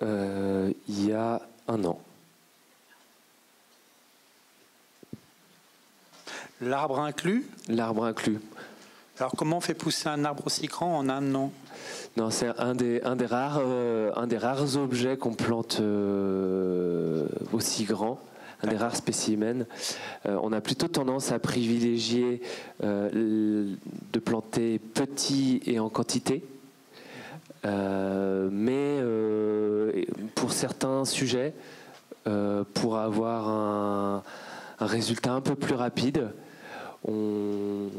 Il y a 1 an. L'arbre inclus? L'arbre inclus. Alors comment on fait pousser un arbre aussi grand en 1 an? Non, c'est un des rares objets qu'on plante aussi grand, un des rares spécimens. On a plutôt tendance à privilégier de planter petit et en quantité. Mais pour certains sujets, pour avoir un résultat un peu plus rapide, on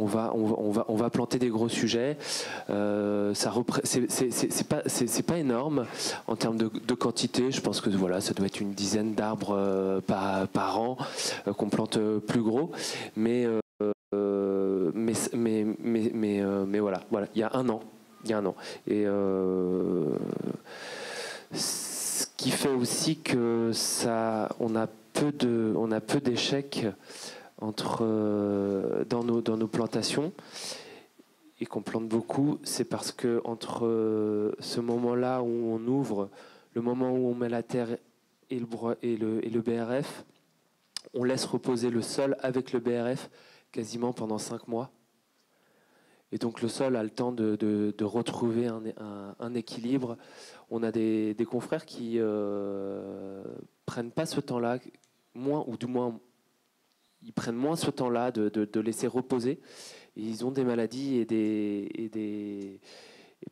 va planter des gros sujets. C'est pas énorme en termes de quantité. Je pense que voilà, ça doit être une dizaine d'arbres par an qu'on plante plus gros. Mais voilà, il y a 1 an. Et ce qui fait aussi que on a peu d'échecs dans nos plantations et qu'on plante beaucoup, c'est parce que entre ce moment-là où on ouvre, le moment où on met la terre et le BRF, on laisse reposer le sol avec le BRF quasiment pendant 5 mois. Et donc le sol a le temps de retrouver un équilibre. On a des confrères qui prennent pas ce temps-là, ou du moins ils prennent moins ce temps-là de laisser reposer. Et ils ont des maladies et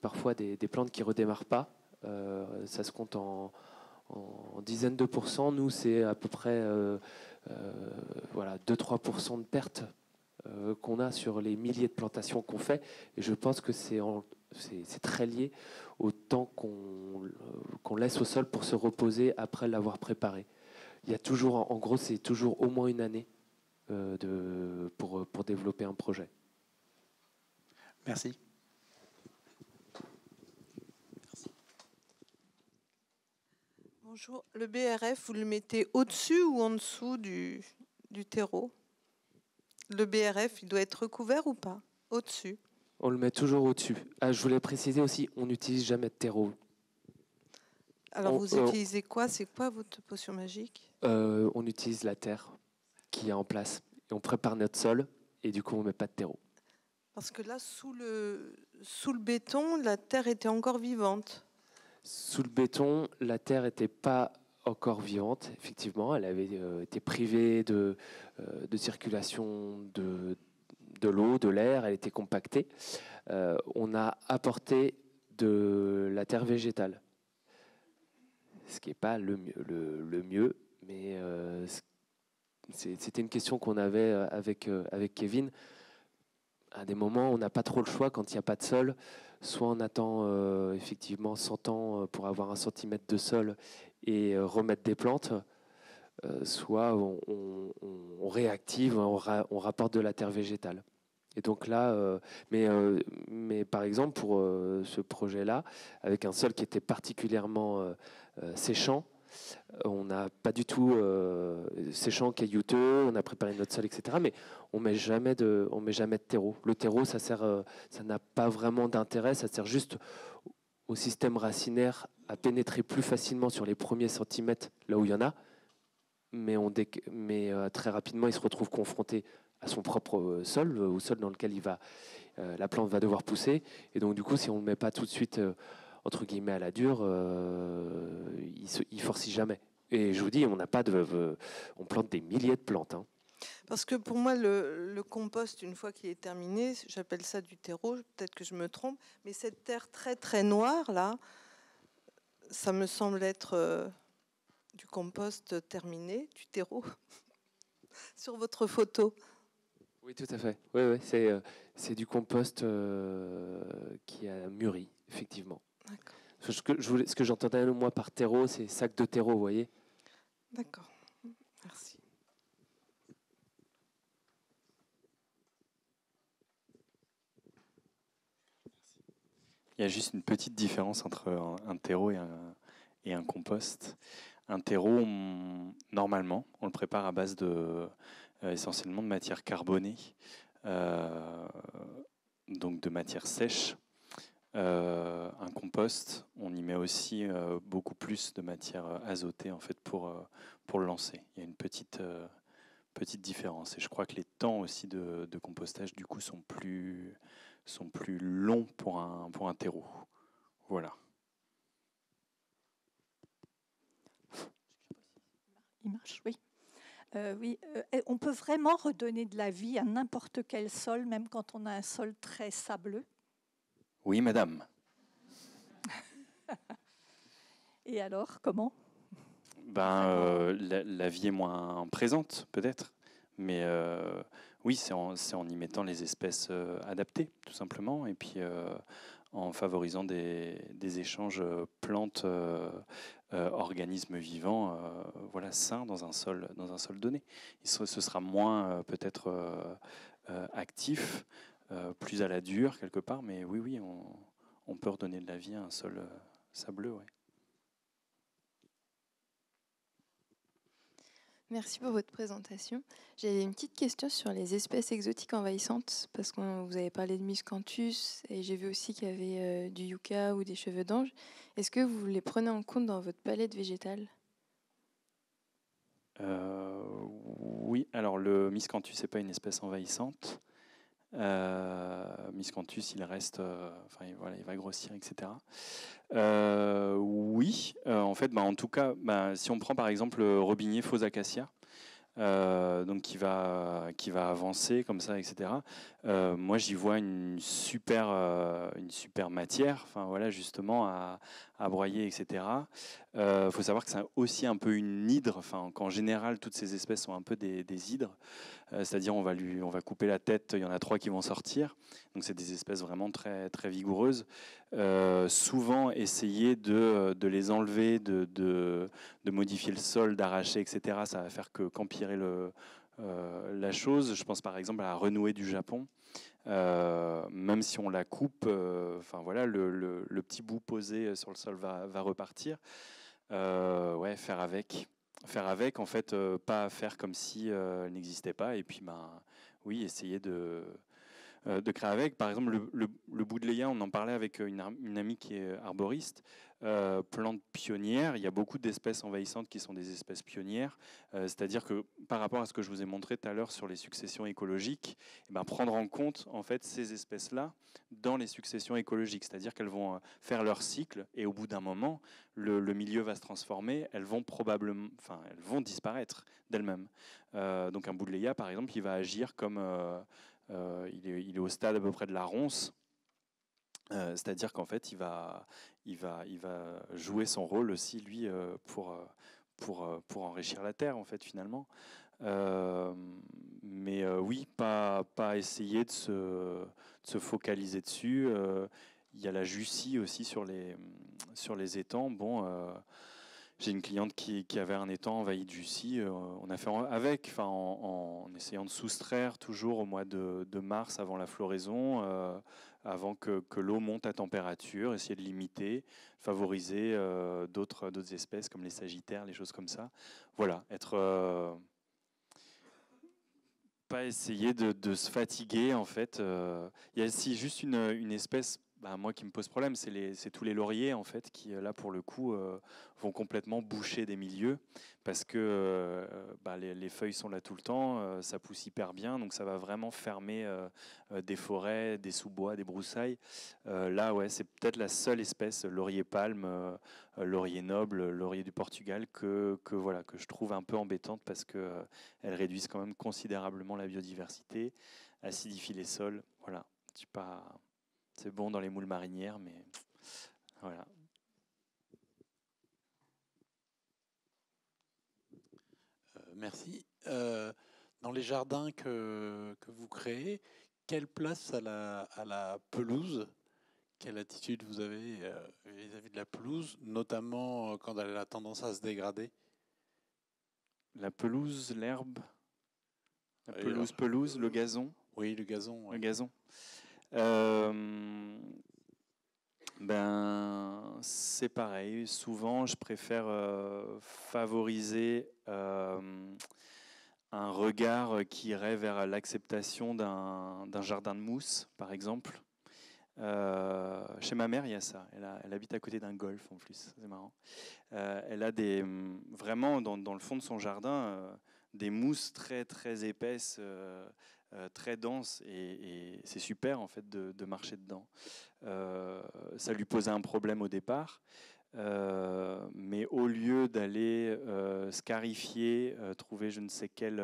parfois des plantes qui ne redémarrent pas. Ça se compte en dizaines de pourcents. Nous, c'est à peu près 2-3% de pertes qu'on a sur les milliers de plantations qu'on fait. Et je pense que c'est très lié au temps qu'on laisse au sol pour se reposer après l'avoir préparé. Il y a toujours, en gros, c'est toujours au moins 1 année pour développer un projet. Merci. Bonjour. Le BRF, vous le mettez au-dessus ou en dessous du terreau? Le BRF, il doit être recouvert ou pas? Au-dessus? On le met toujours au-dessus. Je voulais préciser aussi, on n'utilise jamais de terreau. Alors vous utilisez quoi? C'est quoi votre potion magique? On utilise la terre qui est en place. Et on prépare notre sol et du coup on ne met pas de terreau. Parce que là, sous le béton, la terre était encore vivante. Sous le béton, la terre n'était pas encore vivante, effectivement. Elle avait été privée de circulation de l'eau, de l'air, elle était compactée. On a apporté de la terre végétale. Ce qui n'est pas le mieux, mais c'était une question qu'on avait avec Kevin. À des moments, on n'a pas trop le choix quand il n'y a pas de sol. Soit on attend effectivement 100 ans pour avoir 1 centimètre de sol et remettre des plantes, soit on réactive, on rapporte de la terre végétale. Et donc là, mais par exemple pour ce projet-là, avec un sol qui était particulièrement séchant, on n'a pas du tout séchant, caillouteux, on a préparé notre sol, etc. Mais on met jamais de terreau. Le terreau, ça n'a pas vraiment d'intérêt, ça sert juste au système racinaire à pénétrer plus facilement sur les premiers centimètres, là où il y en a. Mais très rapidement, il se retrouve confronté à son propre sol, au sol dans lequel la plante va devoir pousser. Et donc du coup, si on ne le met pas tout de suite entre guillemets à la dure, il forcit jamais. Et je vous dis, on plante des milliers de plantes. Hein. Parce que pour moi, le compost, une fois qu'il est terminé, j'appelle ça du terreau, peut-être que je me trompe, mais cette terre très très noire, là, ça me semble être du compost terminé, du terreau, sur votre photo. Oui, tout à fait. Oui, c'est du compost qui a mûri, effectivement. Ce que j'entendais moi par terreau, c'est sac de terreau, vous voyez. D'accord, merci. Il y a juste une petite différence entre un terreau et un compost. Un terreau, normalement, on le prépare à base essentiellement de matière carbonée, donc de matière sèche. Un compost, on y met aussi beaucoup plus de matière azotée en fait pour le lancer. Il y a une petite différence. Et je crois que les temps aussi de compostage du coup sont plus longs pour un terreau. Voilà. Il marche, oui. Oui, on peut vraiment redonner de la vie à n'importe quel sol, même quand on a un sol très sableux. Oui, madame. Et alors, comment ? La vie est moins présente, peut-être. Mais oui, c'est en y mettant les espèces adaptées, tout simplement. Et puis en favorisant des échanges plantes, organismes vivants, voilà, sains dans un sol donné. Ce sera moins peut-être actif, plus à la dure quelque part. Mais oui, on peut redonner de la vie à un sol sableux, ouais. Merci pour votre présentation. J'ai une petite question sur les espèces exotiques envahissantes, parce que vous avez parlé de Miscanthus et j'ai vu aussi qu'il y avait du yucca ou des cheveux d'ange. Est-ce que vous les prenez en compte dans votre palette végétale ? Oui, alors le Miscanthus n'est pas une espèce envahissante. Miscanthus, il reste, il va grossir, etc. Oui, en fait, en tout cas, si on prend par exemple le robinier faux acacia, donc qui va avancer comme ça, etc. Moi, j'y vois une super matière, justement à broyer, etc. Faut savoir que c'est aussi un peu une hydre, qu'en général, toutes ces espèces sont un peu des hydres. C'est-à-dire on va couper la tête, il y en a 3 qui vont sortir. Donc c'est des espèces vraiment très, très vigoureuses. Souvent essayer de les enlever, de modifier le sol, d'arracher, etc. Ça va faire qu'empirer la chose. Je pense par exemple à la renouée du Japon. Même si on la coupe, le petit bout posé sur le sol va repartir. Faire avec. Faire avec, en fait, pas faire comme si elle n'existait pas. Et puis, oui, essayer de créer avec. Par exemple, le boudléa, on en parlait avec une amie qui est arboriste. Plante pionnière, il y a beaucoup d'espèces envahissantes qui sont des espèces pionnières. C'est-à-dire que par rapport à ce que je vous ai montré tout à l'heure sur les successions écologiques, prendre en compte en fait ces espèces-là dans les successions écologiques. C'est-à-dire qu'elles vont faire leur cycle et au bout d'un moment, le milieu va se transformer. Elles vont disparaître d'elles-mêmes. Donc un boudléa, par exemple, il va agir comme il est au stade à peu près de la ronce. C'est-à-dire qu'en fait, il va jouer son rôle aussi, lui, pour enrichir la terre, en fait, finalement. Oui, pas essayer de se focaliser dessus. Il y a la jussie aussi sur les étangs. J'ai une cliente qui avait un étang envahi de jussie. On a fait avec, en essayant de soustraire toujours au mois de mars avant la floraison, avant que l'eau monte à température, essayer de limiter, favoriser d'autres espèces comme les sagittaires, les choses comme ça. Voilà, pas essayer de se fatiguer en fait. Il y a aussi juste une espèce, moi qui me pose problème, c'est tous les lauriers en fait qui là pour le coup vont complètement boucher des milieux parce que les feuilles sont là tout le temps, ça pousse hyper bien, donc ça va vraiment fermer des forêts, des sous-bois, des broussailles. Là ouais, c'est peut-être la seule espèce, laurier palme, laurier noble, laurier du Portugal que je trouve un peu embêtante parce que elles réduisent quand même considérablement la biodiversité, acidifient les sols. Voilà, c'est bon dans les moules marinières, mais voilà. Merci. Dans les jardins que vous créez, quelle place à la pelouse? Quelle attitude vous avez vis-à-vis de la pelouse, notamment quand elle a tendance à se dégrader? La pelouse, l'herbe, la pelouse, le gazon. Oui, le gazon. Le gazon. C'est pareil. Souvent, je préfère favoriser un regard qui irait vers l'acceptation d'un jardin de mousse, par exemple. Chez ma mère, il y a ça. Elle habite à côté d'un golf en plus, c'est marrant. Elle a vraiment dans le fond de son jardin des mousses très très épaisses, très denses, et c'est super en fait de marcher dedans. Ça lui posait un problème au départ. Mais au lieu d'aller scarifier, trouver je ne sais quelle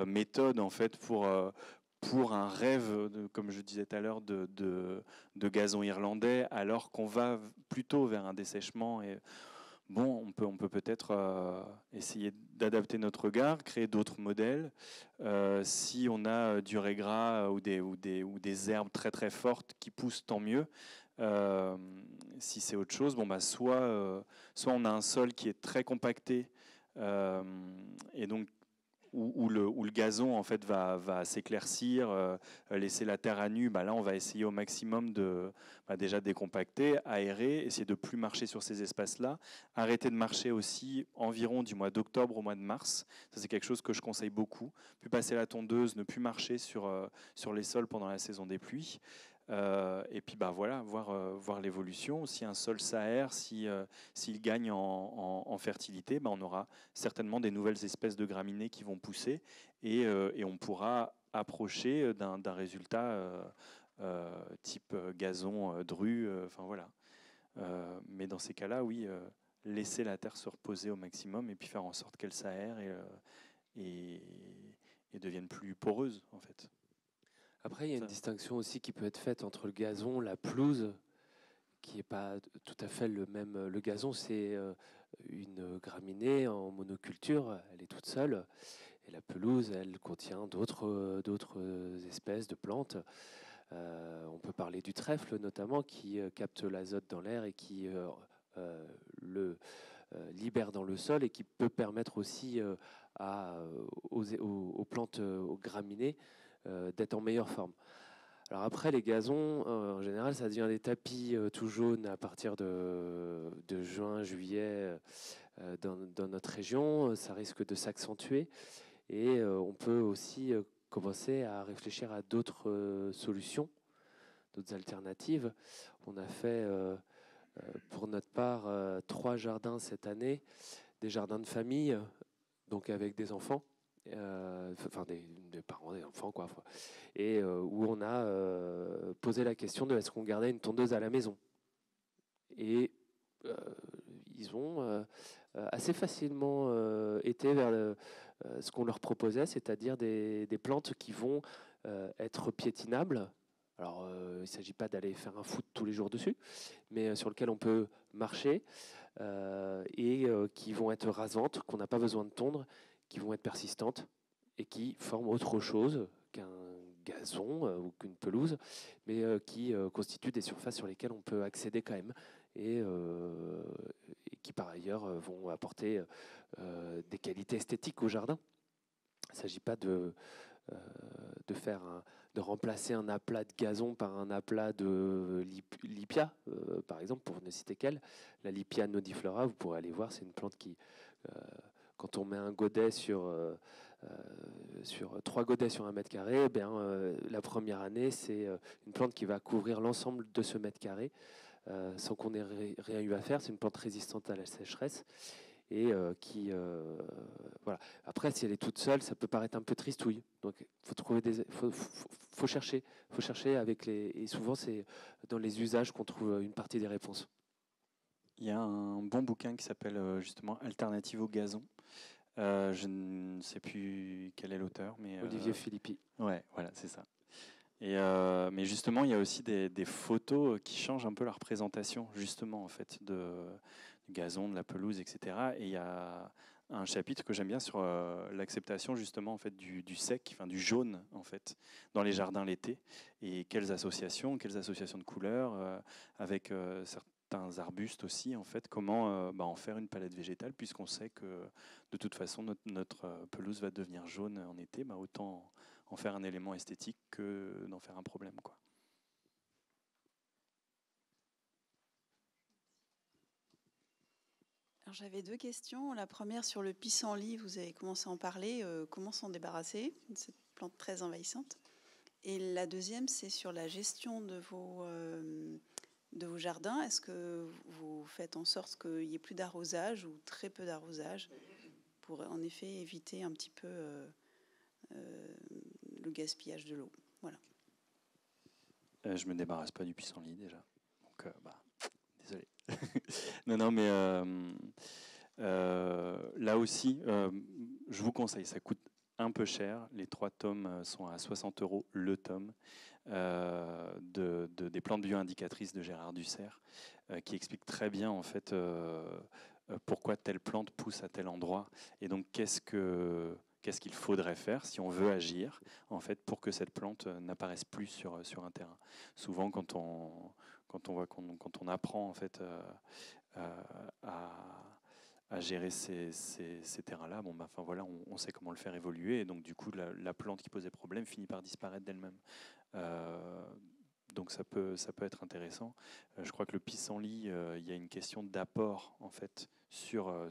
méthode en fait pour un rêve, comme je disais tout à l'heure, de gazon irlandais, alors qu'on va plutôt vers un dessèchement. Et bon, on peut peut-être essayer d'adapter notre regard, créer d'autres modèles. Si on a du raiggras ou des herbes très très fortes qui poussent, tant mieux. Si c'est autre chose, soit on a un sol qui est très compacté et donc où le gazon en fait va s'éclaircir, laisser la terre à nu. Là, on va essayer au maximum de déjà décompacter, aérer, essayer de plus marcher sur ces espaces-là, arrêter de marcher aussi environ du mois d'octobre au mois de mars. Ça, c'est quelque chose que je conseille beaucoup. Plus passer la tondeuse, ne plus marcher sur les sols pendant la saison des pluies. Et puis voilà, voir l'évolution. Si un sol s'aère, s'il gagne en fertilité, on aura certainement des nouvelles espèces de graminées qui vont pousser, et on pourra approcher d'un résultat type gazon, drue, voilà. Mais dans ces cas-là, oui, laisser la terre se reposer au maximum et puis faire en sorte qu'elle s'aère et devienne plus poreuse en fait. Après, il y a une distinction aussi qui peut être faite entre le gazon, la pelouse, qui n'est pas tout à fait le même. Le gazon, c'est une graminée en monoculture, elle est toute seule. Et la pelouse, elle contient d'autres espèces de plantes. On peut parler du trèfle notamment, qui capte l'azote dans l'air et qui le libère dans le sol, et qui peut permettre aussi aux plantes, aux graminées, d'être en meilleure forme. Alors après, les gazons, en général, ça devient des tapis tout jaunes à partir de juin, juillet dans notre région. Ça risque de s'accentuer, et on peut aussi commencer à réfléchir à d'autres solutions, d'autres alternatives. On a fait, pour notre part, 3 jardins cette année, des jardins de famille, donc avec des enfants. Des parents, des enfants, quoi. Et où on a posé la question de est-ce qu'on gardait une tondeuse à la maison. Et ils ont assez facilement été vers ce qu'on leur proposait, c'est-à-dire des plantes qui vont être piétinables. Alors, il ne s'agit pas d'aller faire un foot tous les jours dessus, mais sur lequel on peut marcher, et qui vont être rasantes, qu'on n'a pas besoin de tondre, qui vont être persistantes et qui forment autre chose qu'un gazon ou qu'une pelouse, mais qui constituent des surfaces sur lesquelles on peut accéder quand même, et qui par ailleurs vont apporter des qualités esthétiques au jardin. Il ne s'agit pas de remplacer un aplat de gazon par un aplat de lipia, par exemple, pour ne citer qu'elle. La lipia nodiflora, vous pourrez aller voir, c'est une plante qui, quand on met un godet sur 3 godets sur 1 mètre carré, la première année, c'est une plante qui va couvrir l'ensemble de ce mètre carré sans qu'on ait rien eu à faire. C'est une plante résistante à la sécheresse, et voilà. Après, si elle est toute seule, ça peut paraître un peu tristouille. Donc, faut chercher avec et souvent c'est dans les usages qu'on trouve une partie des réponses. Il y a un bon bouquin qui s'appelle justement Alternative au gazon. Je ne sais plus quel est l'auteur, mais Olivier Philippi. Ouais, voilà, c'est ça. Et mais justement, il y a aussi des photos qui changent un peu la représentation, justement, en fait, du gazon, de la pelouse, etc. Et il y a un chapitre que j'aime bien sur l'acceptation, justement, en fait, du sec, enfin du jaune, en fait, dans les jardins l'été, et quelles associations de couleurs, avec certains arbustes aussi, en fait, comment en faire une palette végétale, puisqu'on sait que de toute façon notre pelouse va devenir jaune en été, autant en faire un élément esthétique que d'en faire un problème, quoi. Alors, j'avais 2 questions. La première sur le pissenlit, vous avez commencé à en parler. Comment s'en débarrasser, cette plante très envahissante? Et la deuxième, c'est sur la gestion de vos jardins. Est-ce que vous faites en sorte qu'il n'y ait plus d'arrosage ou très peu d'arrosage pour en effet éviter un petit peu le gaspillage de l'eau? Voilà. Je me débarrasse pas du pissenlit déjà. Donc, désolé. non, mais là aussi, je vous conseille, ça coûte un peu cher. Les 3 tomes sont à 60 € le tome des plantes bio-indicatrices de Gérard Dussert, qui explique très bien en fait pourquoi telle plante pousse à tel endroit et donc qu'est-ce qu'il faudrait faire si on veut agir en fait pour que cette plante n'apparaisse plus sur un terrain. Souvent quand on apprend en fait à gérer ces terrains-là, voilà, on sait comment le faire évoluer et donc du coup la plante qui posait problème finit par disparaître d'elle-même. Donc ça peut être intéressant. Je crois que le pissenlit, il y a une question d'apport en fait sur le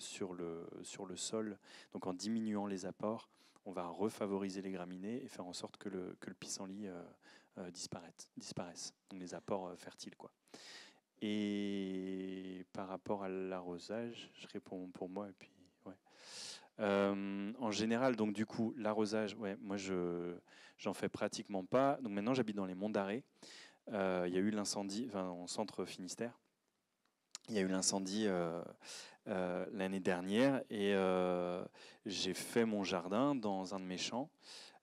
sol. Donc en diminuant les apports, on va refavoriser les graminées et faire en sorte que le pissenlit disparaisse. Donc les apports fertiles, quoi. Et par rapport à l'arrosage, je réponds pour moi et puis ouais. En général, donc du coup, l'arrosage, ouais, moi j'en fais pratiquement pas. Donc maintenant, j'habite dans les Monts d'Arrée. Il y a eu l'incendie, en centre Finistère. Il y a eu l'incendie l'année dernière et j'ai fait mon jardin dans un de mes champs.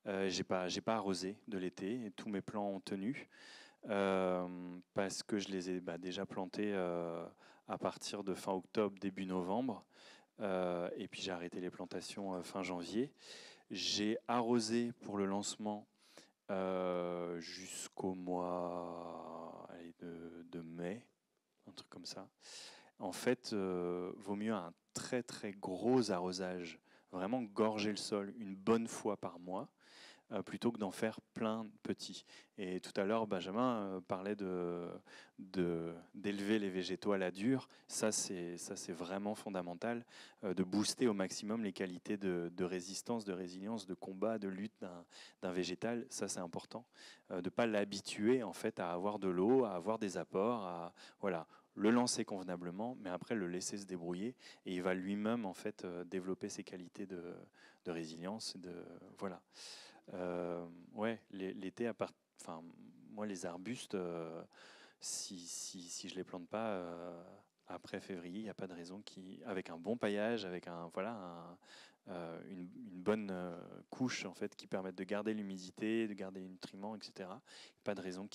J'ai pas arrosé de l'été et tous mes plants ont tenu. Parce que je les ai déjà plantés à partir de fin octobre, début novembre. Et puis j'ai arrêté les plantations fin janvier. J'ai arrosé pour le lancement jusqu'au mois de mai, un truc comme ça. En fait, vaut mieux un très très gros arrosage, vraiment gorger le sol une bonne fois par mois, plutôt que d'en faire plein de petits. Et tout à l'heure, Benjamin parlait d'élever les végétaux à la dure. Ça, c'est vraiment fondamental, de booster au maximum les qualités de résistance, de résilience, de combat, de lutte d'un végétal. Ça, c'est important. De ne pas l'habituer en fait, à avoir de l'eau, à avoir des apports, voilà, le lancer convenablement, mais après le laisser se débrouiller. Et il va lui-même en fait, développer ses qualités de résilience. Voilà. Ouais, l'été, moi les arbustes, si je les plante pas après février, il n'y a pas de raison avec un bon paillage, avec une bonne couche en fait qui permette de garder l'humidité, de garder les nutriments, etc. Pas de raison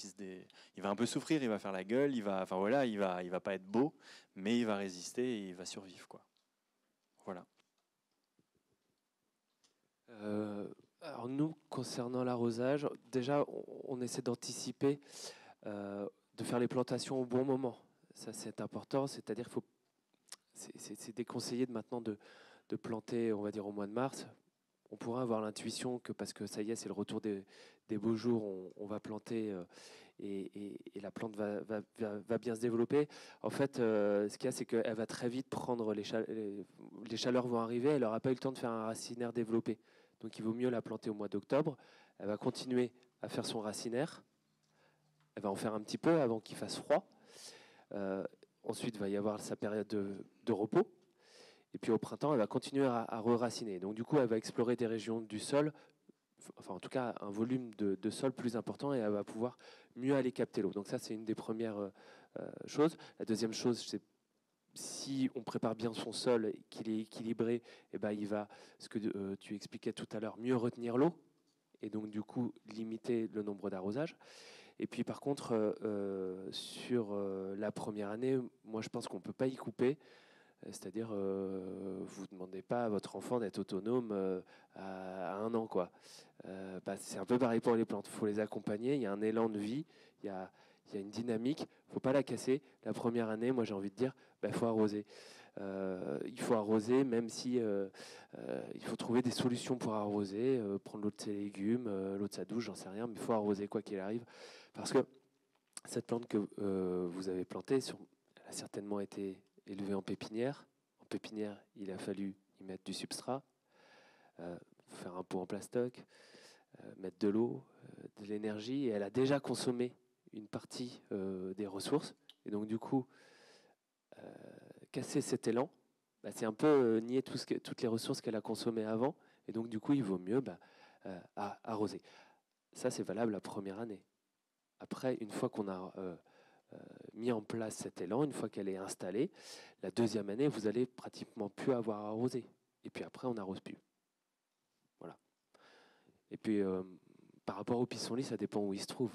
il va un peu souffrir, il va faire la gueule, il va pas être beau, mais il va résister et il va survivre, quoi. Voilà. Alors nous, concernant l'arrosage, déjà, on essaie d'anticiper, de faire les plantations au bon moment. Ça, c'est important. C'est-à-dire qu'il c'est déconseillé maintenant de planter, on va dire, au mois de mars. On pourra avoir l'intuition que parce que ça y est, c'est le retour des beaux jours, on va planter et la plante va bien se développer. En fait, ce qu'il y a, c'est qu'elle va très vite prendre les chaleurs vont arriver. Elle n'aura pas eu le temps de faire un racinaire développé. Donc il vaut mieux la planter au mois d'octobre. Elle va continuer à faire son racinaire. Elle va en faire un petit peu avant qu'il fasse froid. Ensuite, il va y avoir sa période de repos. Et puis au printemps, elle va continuer à re-raciner. Donc du coup, elle va explorer des régions du sol, enfin en tout cas un volume de sol plus important, et elle va pouvoir mieux aller capter l'eau. Donc ça, c'est une des premières choses. La deuxième chose, c'est si on prépare bien son sol, qu'il est équilibré, et ben il va, ce que tu expliquais tout à l'heure, mieux retenir l'eau, et donc du coup limiter le nombre d'arrosages. Et puis par contre, sur la première année, moi je pense qu'on ne peut pas y couper. C'est-à-dire, vous ne demandez pas à votre enfant d'être autonome à 1 an, quoi. C'est un peu pareil pour les plantes. Il faut les accompagner. Il y a un élan de vie, il y a une dynamique. Il ne faut pas la casser. La première année, moi, j'ai envie de dire, il faut arroser. Il faut arroser, même si il faut trouver des solutions pour arroser, prendre l'eau de ses légumes, l'eau de sa douche, j'en sais rien, mais il faut arroser quoi qu'il arrive. Parce que cette plante que vous avez plantée, elle a certainement été élevé en pépinière. En pépinière, il a fallu y mettre du substrat, faire un pot en plastoc, mettre de l'eau, de l'énergie, et elle a déjà consommé une partie des ressources. Et donc, du coup, casser cet élan, c'est un peu nier toutes les ressources qu'elle a consommées avant. Et donc, du coup, il vaut mieux arroser. Ça, c'est valable la première année. Après, une fois qu'on a mis en place cet élan, une fois qu'elle est installée, la deuxième année, vous allez pratiquement plus avoir à arroser. Et puis après, on n'arrose plus. Voilà. Et puis, par rapport au pissenlit, ça dépend où il se trouve.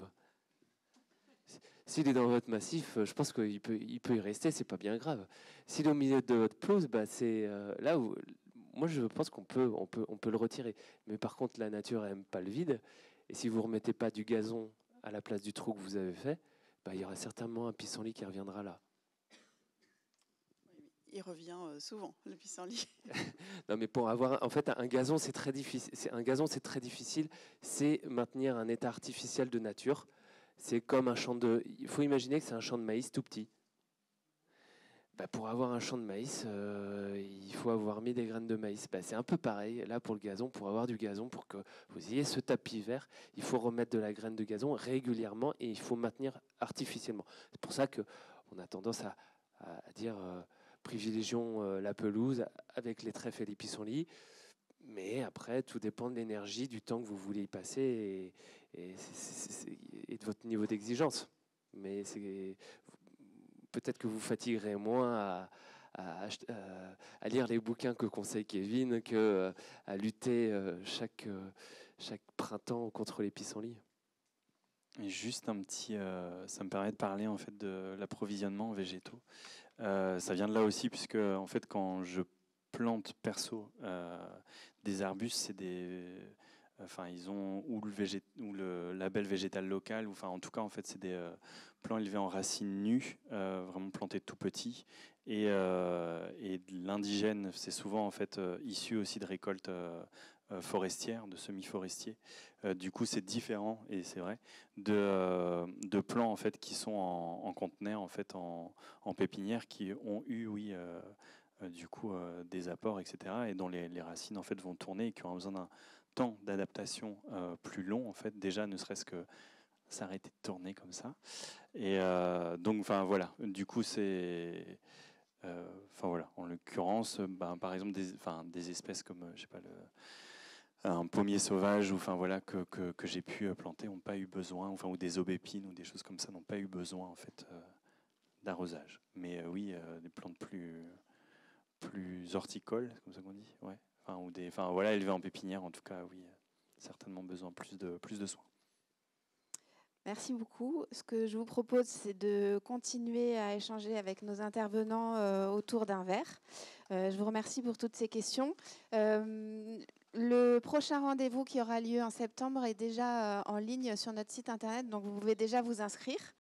S'il est dans votre massif, je pense qu'il peut y rester, c'est pas bien grave. S'il est au milieu de votre pelouse, c'est là où, moi je pense qu'on peut le retirer. Mais par contre, la nature n'aime pas le vide. Et si vous ne remettez pas du gazon à la place du trou que vous avez fait, il y aura certainement un pissenlit qui reviendra là. Il revient souvent, le pissenlit. Non, mais pour avoir, en fait, un gazon, c'est très difficile. C'est maintenir un état artificiel de nature. C'est comme un champ de. Il faut imaginer que c'est un champ de maïs tout petit. Pour avoir un champ de maïs, il faut avoir mis des graines de maïs. C'est un peu pareil là pour le gazon. Pour avoir du gazon, pour que vous ayez ce tapis vert, il faut remettre de la graine de gazon régulièrement et il faut maintenir artificiellement. C'est pour ça qu'on a tendance à dire privilégions la pelouse avec les trèfles et les pissenlits. Mais après, tout dépend de l'énergie, du temps que vous voulez y passer et de votre niveau d'exigence. Mais peut-être que vous fatiguerez moins à lire les bouquins que conseille Kevin qu'à lutter chaque printemps contre les pissenlits. Et juste un petit, ça me permet de parler en fait de l'approvisionnement en végétaux. Ça vient de là aussi puisque en fait quand je plante perso des arbustes, c'est ils ont ou le label végétal local, ou en tout cas en fait c'est des plants élevés en racines nues, vraiment plantés tout petits, et l'indigène c'est souvent en fait issu aussi de récoltes forestières, de semi-forestiers. Du coup c'est différent, et c'est vrai, de plants en fait qui sont en conteneurs, en fait en pépinière, qui ont eu du coup des apports, etc., et dont les racines en fait vont tourner et qui ont besoin d'un temps d'adaptation plus long, en fait, déjà ne serait-ce que s'arrêter de tourner comme ça. Et donc voilà, du coup c'est en l'occurrence par exemple des espèces comme je sais pas un pommier sauvage, ou que j'ai pu planter, n'ont pas eu besoin, ou des aubépines ou des choses comme ça n'ont pas eu besoin en fait d'arrosage. Mais oui, des plantes plus horticoles, c'est comme ça qu'on dit, ouais. Élevées en pépinière, en tout cas, oui, certainement besoin plus de soins. Merci beaucoup. Ce que je vous propose, c'est de continuer à échanger avec nos intervenants autour d'un verre. Je vous remercie pour toutes ces questions. Le prochain rendez-vous qui aura lieu en septembre est déjà en ligne sur notre site internet, donc vous pouvez déjà vous inscrire.